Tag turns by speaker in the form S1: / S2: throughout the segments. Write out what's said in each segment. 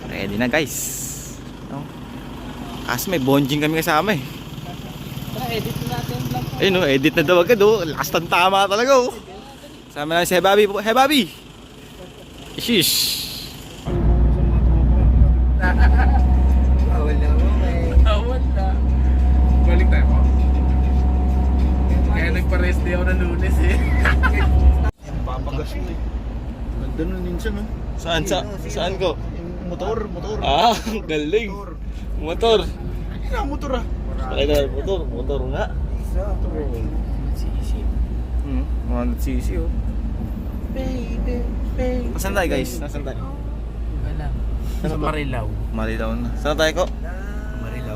S1: Ready na guys. No? Kasi may bonjing kami kasama eh.
S2: Edit natin yung vlog.
S1: Ayun no, edit na daw agad oh. Lakas ng tama talaga oh. Sama na si Hebabi po. Hebabi! Ishish!
S2: Bawal na mo eh. Bawal na.
S3: Balik tayo po. Kaya nagpa-rest day ako ng Lunes eh.
S2: Papagas mo eh. Ganda nun minsan no.
S1: Saan? Saan ko?
S2: Motor.
S1: Ah, galing. Motor.
S2: Hindi na motor ah.
S1: Pakita na motor nga.
S2: Isa. Sisi.
S1: Mga nagsisi oh.
S2: Baby.
S1: Saan tayo guys? Nasaan tayo?
S2: Wala. Sa Marilaw.
S1: Marilaw na. Saan tayo ko?
S2: Marilaw.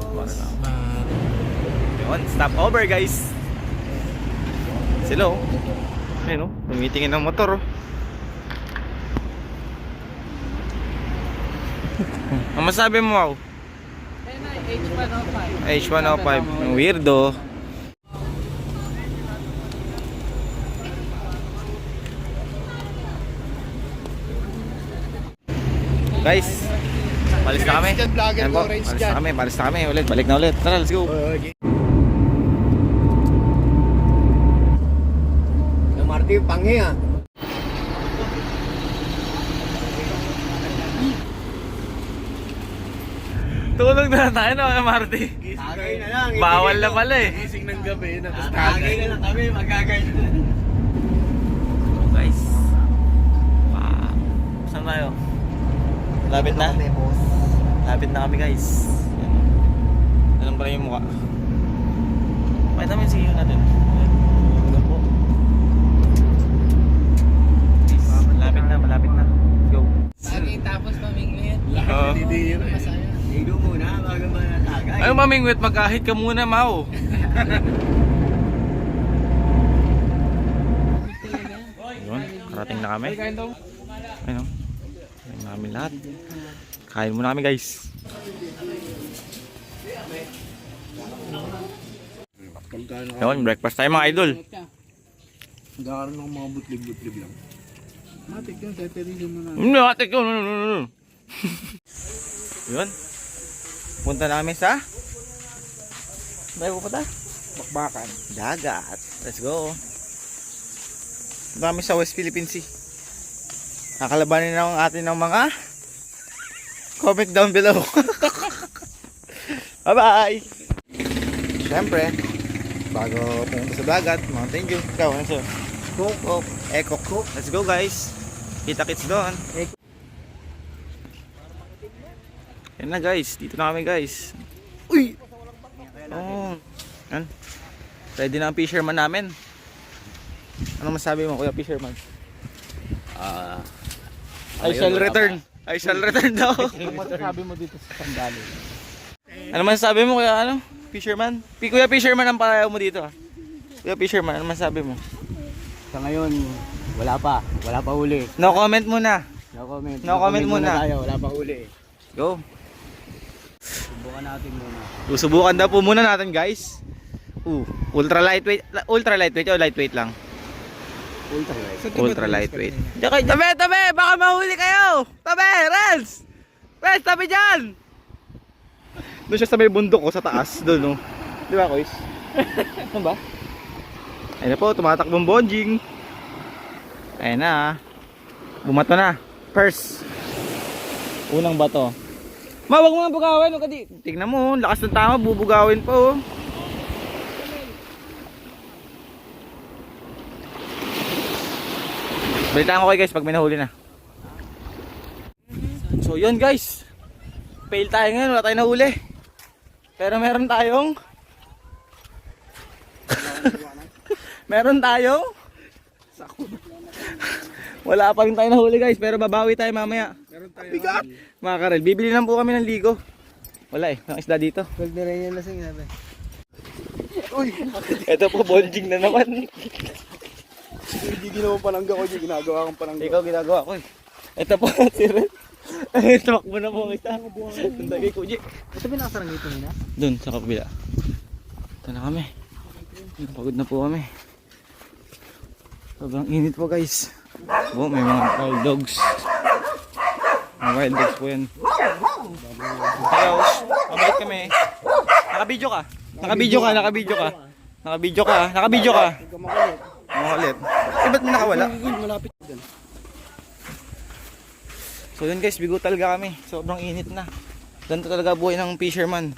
S1: Yun, stop over guys. Sila oh. Ayun oh, tumitingin ng motor oh. Ang masabi mo wow? H105. Ang weirdo. Guys, balis na kami. Ayan po, balis na kami ulit. Balik na ulit. Tara, let's go.
S2: Marty, panghi ah.
S1: Tulog na tayo na Marty.
S2: Tagay na lang.
S1: Bawal na pala eh.
S3: Gising ng gabi na.
S2: Tagay na lang kami, magagay na lang.
S1: Guys. Saan tayo? Lapit na? Lapit na kami guys. Alam pa rin yung mukha. Pakita mo yung sigaw natin. Ayan po. Malapit na. Go.
S2: Lagi tapos paminglit.
S3: Hindi yun eh.
S2: Masaya. Ligo muna bago manatagay.
S1: Ay mamingwit, magkahit ka muna Mau. Yun, karating na kami. Ayun o. Kain namin lahat. Kain muna kami guys. Yun, breakfast tayo mga idol.
S3: Nagkakaroon ng mga butlib-butlib lang. Matik yun, teterizin mo na.
S1: Matik yun. Yun. Punta namin sa Bayo po ta?
S3: Bakbakan.
S1: Dagat. Let's go. Punta kami sa West Philippine Sea. Nakalabanin na atin ng mga comment down below. Bye bye. Siyempre, bago pumunta sa dagat, Mountain Dew. Ikaw, ano sa'yo? Coke. Eco Coke. Let's go guys. Kita-kits doon. Yan na guys. Dito na kami guys. Uy! Oh. Yan. Ready na ang fisherman namin. Ano masabi mo kuya fisherman? I shall return. I shall return daw.
S3: Ano masasabi mo dito sa sandali?
S1: Ano masasabi mo kuya ano? Fisherman? Kuya fisherman ang palayaw mo dito ah. Kuya fisherman, ano masasabi mo?
S2: Sa ngayon, wala pa huli.
S1: No comment muna.
S2: No comment.
S1: No comment muna.
S2: Tayo, wala pa huli.
S1: Go.
S2: Subukan natin muna.
S1: Susubukan daw po muna natin guys. Ultra lightweight o lightweight lang? Ultra lightweight. Tabi, baka mahuli kayo. Tabi, Renz. Tabi dyan. Doon siya sa may bundok sa taas, doon no. Di ba, Kois? Ano ba? Ayun na po, tumatakbong bonjing. Ayun na. Bumato na. First. Unang bato. Wag mo nang bugawin, tignan mo, lakas ng tama, bubugawin po. Balitaan ko kayo guys pag may nahuli na. So yun guys, fail tayo ngayon, wala tayong nahuli. Pero meron tayong wala pa rin tayo nahuli guys, pero babawi tayo mamaya.
S3: Bigat!
S1: Mga karel, bibili lang po kami ng ligo. Wala eh, ng isda dito.
S2: Huwag na rin yan lasing natin.
S3: Uy!
S1: Ito po, bonjing na naman.
S3: Hindi ginawa panangga ko, hindi ginagawa kong panangga.
S1: Ikaw ginagawa ko eh. Ito po, si Ren. Tumakbo na po kita. Tanda kay Kuji.
S2: Ito binakasarang ito nila?
S1: Doon, sa kabila. Ito na kami. Pagod na po kami. Sobrang init po guys. Oh, may mga wild dogs. Mga wild dogs po yan. Hello, mabait kami. Nakabidyo ka. Nakabidyo ka, nakabidyo ka. Nakabidyo ka, nakabidyo ka. Makulit. Eh, ba't mo nakawala?
S2: Malapit dyan.
S1: So yun guys, bigo talaga kami. Sobrang init na. Ganito talaga buhay ng fisherman.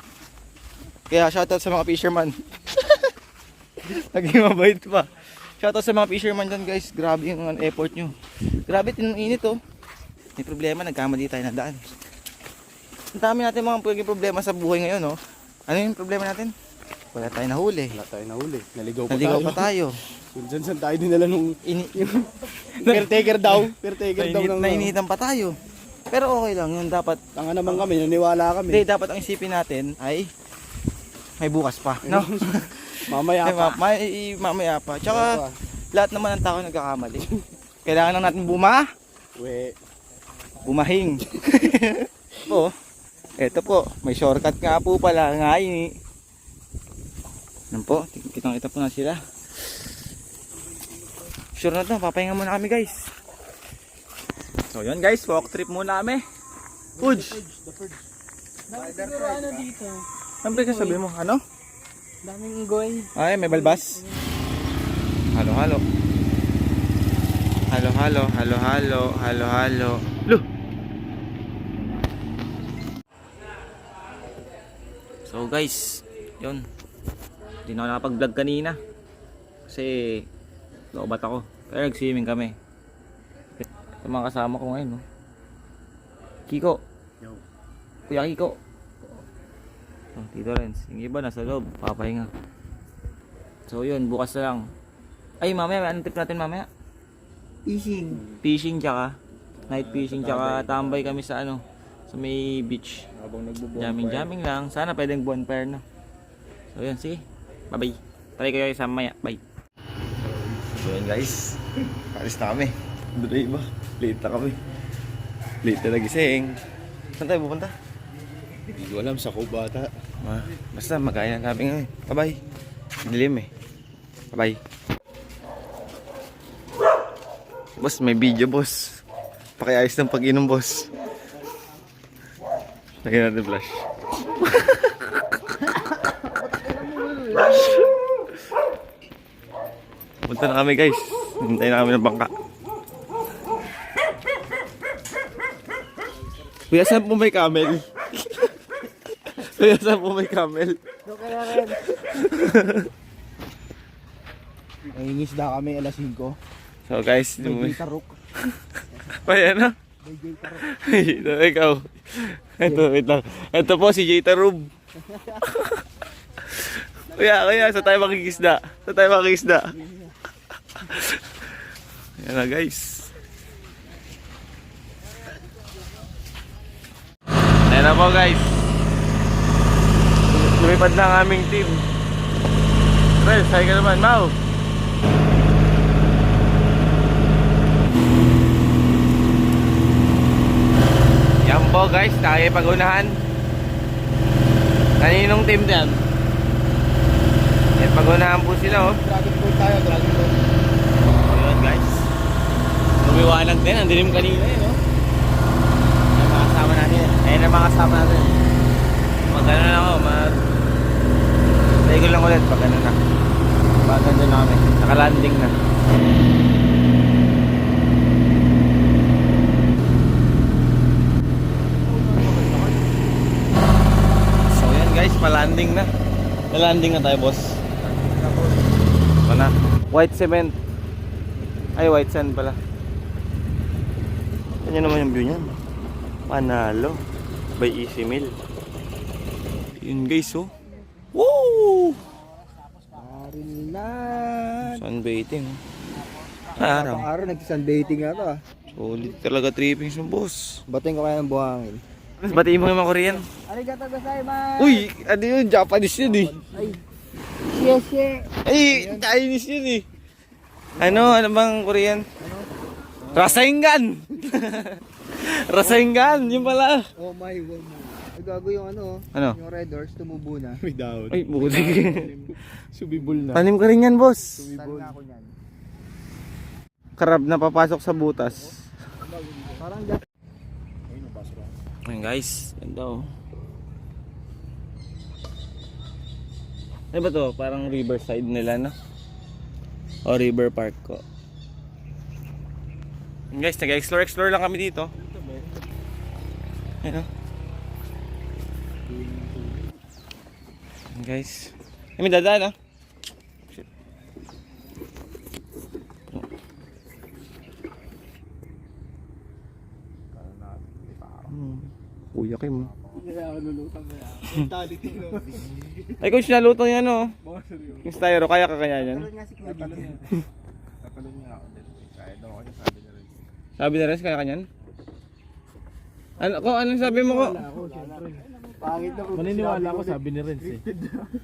S1: Kaya shoutout sa mga fisherman. Naging mabait pa. Shoutout sa mga fisherman dyan guys. Grabe yung effort nyo. Grabe tinong init oh. May problema, nagkamali tayo ng daan. Ang dami natin mga pwedeng problema sa buhay ngayon oh. Ano yung problema natin? Wala tayong nahuli.
S2: Wala tayo nahuli. Naligaw
S1: Naligaw pa tayo.
S2: Saan tayo dinala nung caretaker daw. Caretaker daw ng...
S1: Nainitan pa tayo. Pero okay lang, yun dapat.
S2: Tanga naman kami, naniwala kami.
S1: Hindi, dapat ang isipin natin ay may bukas pa. No?
S2: Mamaya pa.
S1: Mamaya pa. Tsaka lahat naman ng tao nagkakamali. Kailangan lang natin bumahing. Po. Eto po, may shortcut nga po pala nga ini. Ano po, kitang-kita po na sila. Sure na to, papahinga muna kami guys. So yun guys, walk trip muna kami. Fudge!
S4: Siguro ano dito?
S1: Siyempre ka sabi mo, ano?
S4: Daming goy.
S1: Ay, may balbas. Halo, halo. Halo, halo, halo, halo, halo, halo. Lo! So guys, yun. Hindi na ako nakapag-vlog kanina. Kasi loobat ako. Pero nag-swimming kami. Ito mga kasama ko ngayon, no? Kiko.
S2: Yo.
S1: Kuya Kiko. Oh, Tito Renz. Yung iba nasa loob, papahinga. So yun, bukas na lang. Ay, mamaya, anong trip natin mamaya?
S4: Fishing.
S1: Fishing tsaka night fishing tsaka tambay kami sa ano, sa may beach.
S2: Habang
S1: Jamming lang. Sana pwedeng bonfire na. So yun, sige. Bye-bye. Try ko kayo sa mamaya. Bye. So yun guys. Alis na kami. Duray ba? Late na kami. Late na nagising. Saan tayo pupunta?
S2: Hindi ko alam, sa Kubata.
S1: Basta magkaya na namin ngayon. Bye-bye. Dilim eh. Bye-bye. Boss, may video boss. Pakiayos ng pag-inom boss. Lagyan natin flash. Punta na kami guys. Hintayin na kami ng bangka. Kuya, saan po may camel? Kuya, saan po may camel?
S4: Doon kaya rin.
S2: Nangingisda kami alas 5.
S1: So guys,
S2: May tarok.
S1: Ayan na. Ito, ikaw. Ito, wait lang. Ito po si Jay Tarub. Kuya, sa tayo makikisda. Sa tayo makikisda. Ayan na guys. Ayan na po guys. Lumipad na ang aming team. Well, sayo ka naman, Mau. Yan po guys, nakikipag-unahan. Kaninong team dyan? Yan, pag-unahan po sila oh.
S2: Dragon boat tayo, dragon boat.
S1: Ayun guys. Lumiwanag din, ang dilim kanina eh no? Ayan mga kasama natin. Ayan ang mga kasama natin. Mag ano na ako, Lego lang ulit pag ano na. Pag nandun na kami, nakalanding na. So yan guys, palanding na. Nalanding na tayo boss. Ito na. White cement. Ay, white sand pala. Ganyan naman yung view niyan. Panalo. By Easy Meal. Yun guys oh. Woo!
S2: Marinan.
S1: Sunbaiting. Araw.
S2: Araw nagsisunbaiting nga to ah.
S1: Solid talaga trippings mo boss.
S2: Bating ko kaya ng buhangin.
S1: Batiin mo yung mga Korean.
S4: Arigato gozaimasu.
S1: Uy! Ano yun? Japanese yun eh.
S4: Ay. Shie.
S1: Ay! Chinese yun eh. Ano bang Korean? Rasengan! Rasengan! Yun pala.
S2: Oh my god. Ay gago yung ano.
S1: Ano?
S2: Yung red doors tumubo na. May down.
S1: Ay, buti.
S2: Subibol na.
S1: Tanim ka rin yan boss.
S2: Saan nga ako niyan?
S1: Crab na papasok sa butas.
S2: Parang
S1: Ayan guys, ganda oh. Ano ba to? Parang riverside nila, no? O river park ko. Ayan guys, nag-explore lang kami dito. Ayan oh. Ayan guys. May dadaan oh. Shit. Kuya Kim. Ay coach, nalutong yan oh. Yung styro, kaya ka kaya yan?
S3: Tatalon niya ako din. Kaya daw ako niya, sabi niya rin.
S1: Sabi na rin, kaya ka yan? Anong sabi mo ko?
S4: Pangit na kung
S3: Maniniwala ako, sabi ni Renz eh.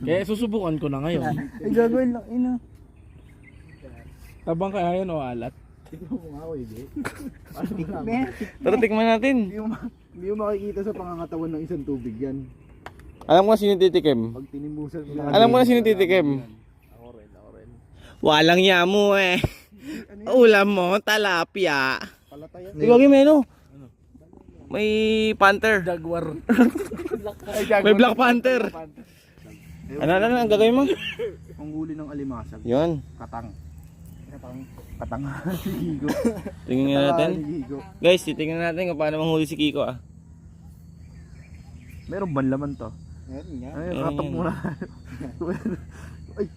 S3: Kaya susubukan ko na ngayon.
S4: Ay, gagawin lang, ina.
S3: Tabang kaya yun o alat?
S1: Tara, tikman natin.
S2: Hindi mo makikita sa pangangatawan ng isang tubig yan.
S1: Alam ko na sino titikim.
S2: Pag tinimbusan mo
S1: Alam ko na sino titikim.
S3: Ako rin.
S1: Walang yamo eh. Ulam mo, talapia.
S2: Palatayan.
S1: Ikaw Gimeno. May panther.
S3: Jaguar.
S1: May black panther. Ano ang gagawin mo?
S2: Ang huli ng alimasag.
S1: Yun.
S2: Katang. Katang. Higo.
S1: Tingnan natin.
S2: Higo.
S1: Guys, titingnan natin kung paano manghuli si Kiko ah.
S2: Meron ban laman to?
S4: Meron nga.
S2: Ay,
S1: Meron
S2: katang
S1: yan.
S2: muna. Ay.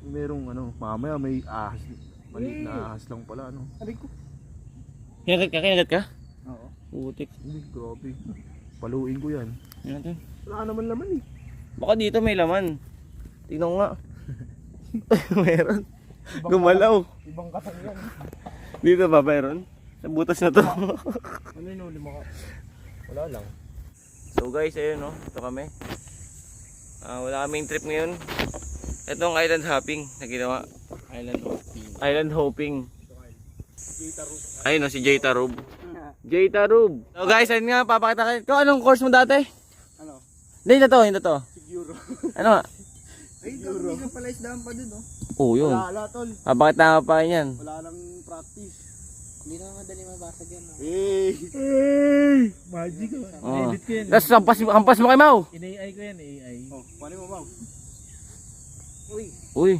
S2: Merong mamaya may ahas. Maliit na ahas lang pala
S4: Aray ko.
S1: Kinagat ka?
S4: Oo.
S1: Putik.
S2: Uy, grabe. Paluin ko yan.
S1: Tingnan natin.
S2: Wala naman laman eh.
S1: Baka dito may laman. Tingnan ko nga. Meron. Gumalaw.
S2: Ibang katang yan.
S1: Dito ba meron? Sa butas na to.
S2: Ano yun, lima ka? Wala lang.
S1: So guys, ayun no. Ito kami. Wala kaming trip ngayon. Itong island hopping na ginawa. Island hopping. Ayun no, si Jay Tarub. Jay Tarub. So guys, ayun nga, papakita kayo. Ikaw, anong course mo dati?
S4: Ano?
S1: Hindi, ito to.
S2: Siguro.
S1: Ano nga?
S4: Ay, hindi ka pala isdaan pa dun, oh.
S1: Oo, yun.
S2: Wala, tol.
S1: Papakita ka pa yan.
S2: Wala lang practice.
S4: Hindi na madali mabasag yan, oh.
S3: Magic ko.
S1: Oo.
S3: Edit ko yan.
S1: Tapos hampas mo kay Mau.
S3: In-AI ko yan, AI.
S2: Oh, paano mo, Mau?
S1: Uy.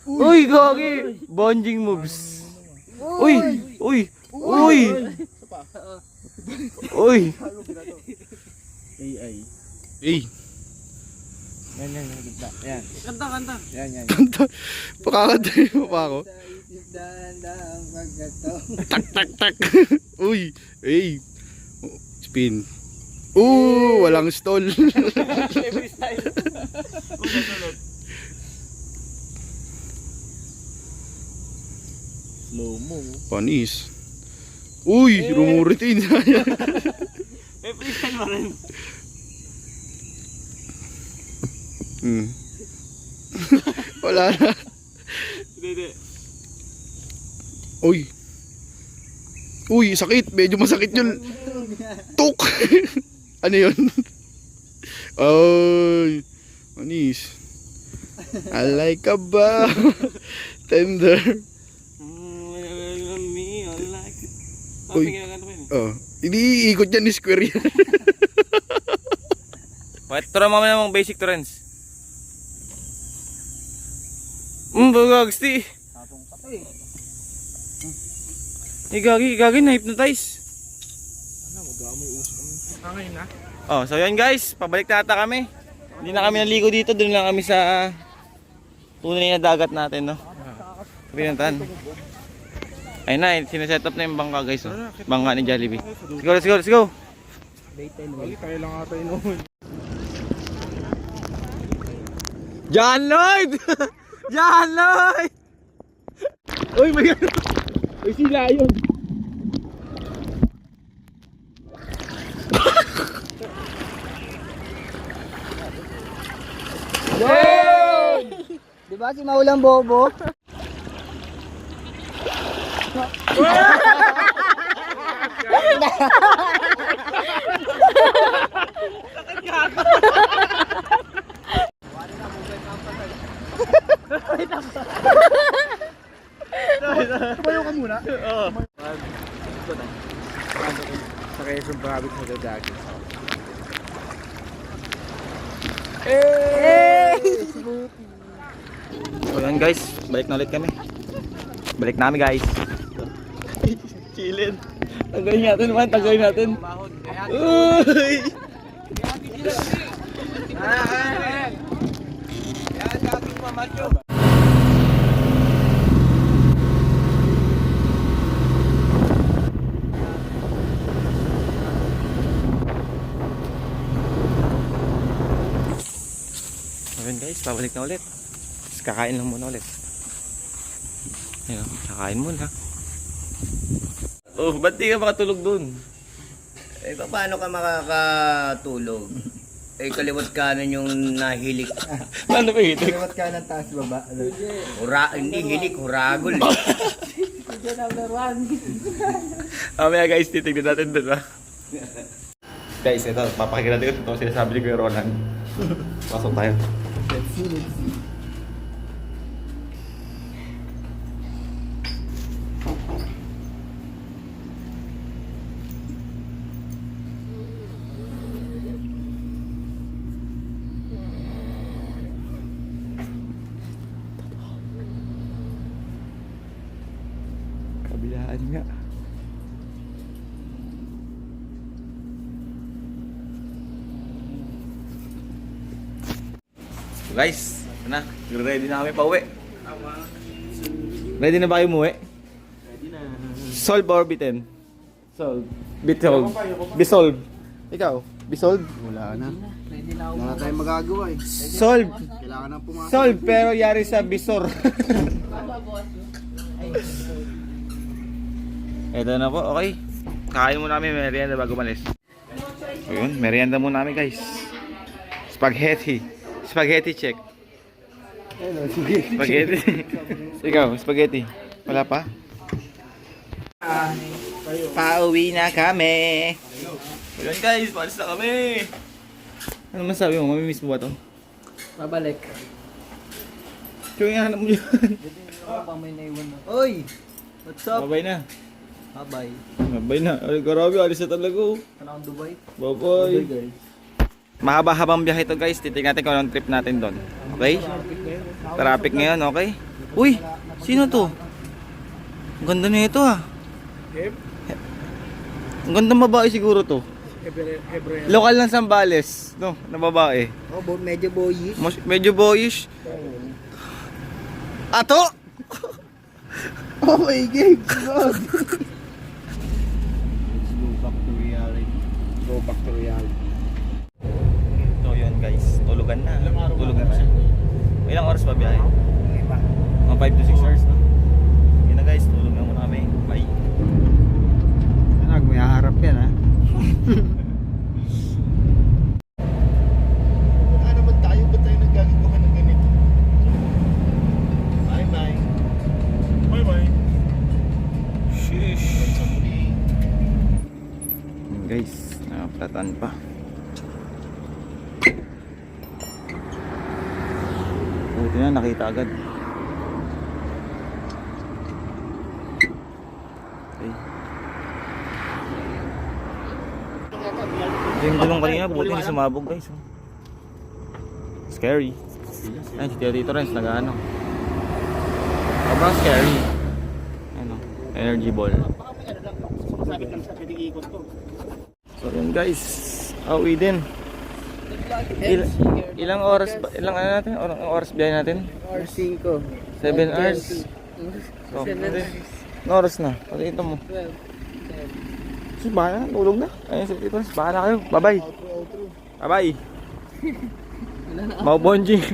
S1: Uy, gagi. Bonding moves. Uy. Uy.
S3: AI.
S2: Eh,
S3: Yan, ganda. Yan.
S1: Kanta.
S3: Yan.
S2: pakakantay mo pa ako.
S4: Sa isip dahan-dahang pagkato.
S2: Tak. Uy, eh. Spin. Walang stall.
S3: Slow mo.
S2: Panis. Uy, rumuritin.
S1: May freestyle mo rin.
S2: Wala na.
S1: Hindi.
S2: Uy, sakit. Medyo masakit yun. Tuk. Ano yun? Ay, panis. I like a ba. Tender.
S1: Me, I like it.
S2: Uy. Oh, iniikot yan ni Square yan.
S1: Turo mo namang basic to Renz. Bagagsti.
S4: Tapong patay.
S1: Gagi, na-hypnotize.
S3: Ngayon na.
S1: Oh, so yun guys, pabalik na ata kami. Hindi na kami naligo dito, doon lang kami sa tunay na dagat natin, no? Pinuntahan. Ayun na, sineset up na yung bangka guys, oh. Bangka ni Jollibee. Let's go.
S3: Kaya lang ata yun.
S1: John Lloyd! John Lloyd!
S3: Uy, may gano'n. Uy, sila yun.
S4: Di ba si Maulang Bobo?
S2: Tumayo ka muna.
S1: Oo.
S2: Sa Quezon Province sa Dadagis.
S1: So yan guys, balik na ulit kami. Balik namin guys. Chillin. Tagayin natin man, tagayin natin. Uy! Ayun guys, pabalik na ulit. Tapos kakain lang muna ulit. Ayun, kakain muna. Oh, ba't di ka makatulog dun?
S5: Eh, paano ka makakatulog? Eh, kaliwat kanan yung nahilik.
S1: Paano ba ito?
S2: Kaliwat ka ng taas baba.
S5: Hindi hilik, huragol.
S1: Mamaya guys, titignan natin dun ha. Guys, ito, papakinggan natin kung ito sinasabi ni Kuya Roland. Pasok tayo.
S2: Let's see.
S1: Kabilaan nga. So guys, ito na. Ready na kami pa uwi. Ready na ba kayo umuwi?
S2: Ready na.
S1: Solve or bitten? Solve. Bisolve. Bisolve. Ikaw? Bisolve?
S2: Wala na.
S4: Ready na ako.
S2: Wala tayong magagawa eh.
S1: Solve.
S2: Kailangan nang pumasok.
S1: Solve pero yari sa bisor. Ito na po, okay. Kakain muna kami merienda bago malis. Ayun, merienda muna namin guys. Spaghetti. Spaghetti check.
S2: Ayun, sige.
S1: Spaghetti. Ikaw, spaghetti. Wala pa? Pauwi na kami. Ayun guys, palis na kami. Ano masabi mo? Mamimiss mo ba ito?
S4: Babalik.
S1: Yung hanap mo yun.
S4: Ako pa may naiwan na. Oy! What's up?
S1: Babay na.
S4: Bye-bye.
S1: Babay na. Ay, grabe, alis na talaga oh.
S4: Sana akong Dubai.
S1: Bye-bye.
S4: guys.
S1: Mahaba-habang biyahe ito guys. Titignan natin kung anong trip natin doon. Okay? Traffic ngayon, okay? Uy! Sino to? Ang ganda na ito ah. Ang ganda babae siguro to. Lokal ng Zambales. No, na babae.
S4: Oh, medyo boyish.
S1: Medyo boyish. Ato!
S2: Oh my God! Let's go back to reality. Go back to reality.
S1: So yun guys, tulugan na. Tulugan na siya. Ilang oras pa biyahe? Mga 5 to 6 hours no? Yun na guys, tulog na muna kami. Bye.
S2: Nag, may haharap yan ha. Ano naman tayo? Ba't tayo naggagawa ng ganito? Bye bye. Bye bye.
S1: Sheesh. Yun guys, nakaplatan pa. Buti na, nakita agad. Okay. Yung gulong kanina, buti na sumabog guys. Oh. Scary. Ay, si Tito Renz, nag-ano. Sobrang scary. Ano, energy ball. So yun guys, auwi din. Ilang oras ba? Ilang ano natin? Ilang oras biyahe natin?
S4: Hours 5.
S1: 7 hours. So, ilang oras na? Pakita mo.
S4: 12.
S1: So, baka na, tulog na. Ayun, so, Tito Renz, baka na kayo. Bye-bye. Bye-bye. Mau bonjing.